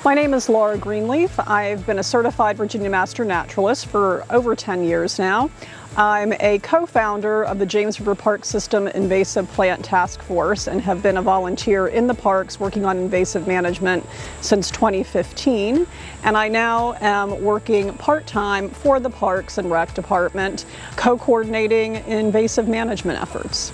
My name is Laura Greenleaf. I've been a certified Virginia Master Naturalist for over 10 years now. I'm a co-founder of the James River Park System Invasive Plant Task Force and have been a volunteer in the parks working on invasive management since 2015. And I now am working part-time for the Parks and Rec Department, co-coordinating invasive management efforts.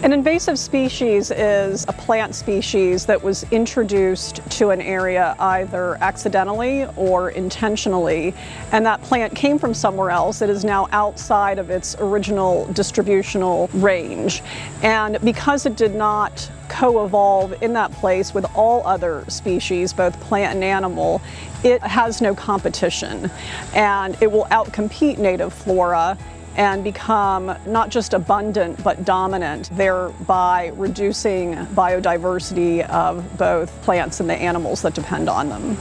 An invasive species is a plant species that was introduced to an area either accidentally or intentionally, and that plant came from somewhere else. It is now outside of its original distributional range. And because it did not co-evolve in that place with all other species, both plant and animal, it has no competition, and it will outcompete native flora and become not just abundant but dominant, thereby reducing biodiversity of both plants and the animals that depend on them.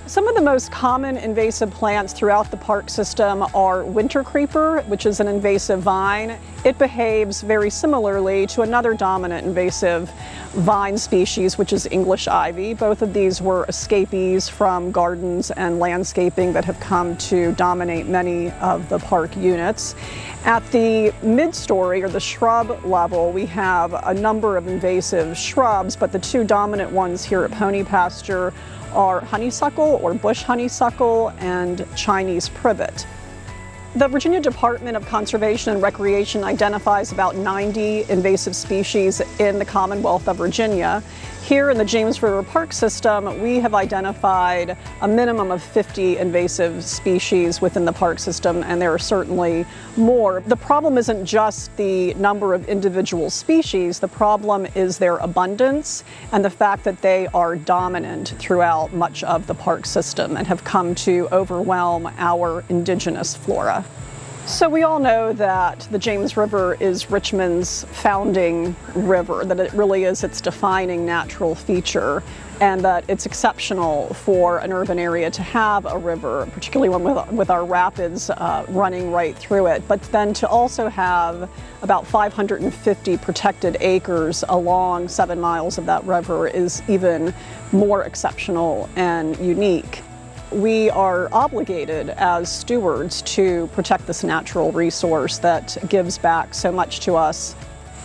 Some of the most common invasive plants throughout the park system are winter creeper, which is an invasive vine. It behaves very similarly to another dominant invasive vine species, which is English ivy. Both of these were escapees from gardens and landscaping that have come to dominate many of the park units. At the mid-story or the shrub level, we have a number of invasive shrubs, but the two dominant ones here at Pony Pasture are honeysuckle or bush honeysuckle and Chinese privet. The Virginia Department of Conservation and Recreation identifies about 90 invasive species in the Commonwealth of Virginia. Here in the James River Park System, we have identified a minimum of 50 invasive species within the park system, and there are certainly more. The problem isn't just the number of individual species, the problem is their abundance and the fact that they are dominant throughout much of the park system and have come to overwhelm our indigenous flora. So we all know that the James River is Richmond's founding river, that it really is its defining natural feature, and that it's exceptional for an urban area to have a river, particularly one with our rapids running right through it, but then to also have about 550 protected acres along 7 miles of that river is even more exceptional and unique. We are obligated as stewards to protect this natural resource that gives back so much to us.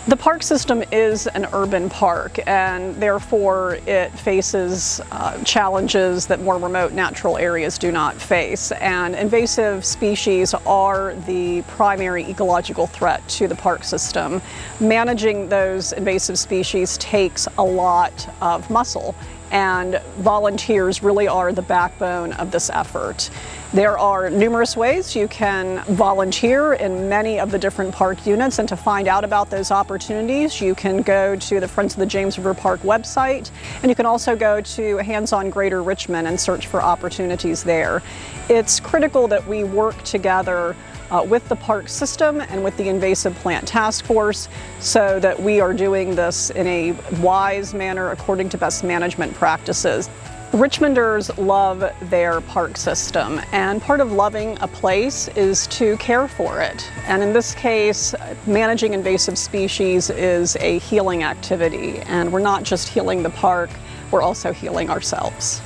The park system is an urban park, and therefore it faces challenges that more remote natural areas do not face. And invasive species are the primary ecological threat to the park system. Managing those invasive species takes a lot of muscle, and volunteers really are the backbone of this effort. There are numerous ways you can volunteer in many of the different park units, and to find out about those opportunities, you can go to the Friends of the James River Park website, and you can also go to Hands on Greater Richmond and search for opportunities there. It's critical that we work together with the park system and with the Invasive Plant Task Force so that we are doing this in a wise manner according to best management practices. Richmonders love their park system, and part of loving a place is to care for it. And in this case, managing invasive species is a healing activity, and we're not just healing the park, we're also healing ourselves.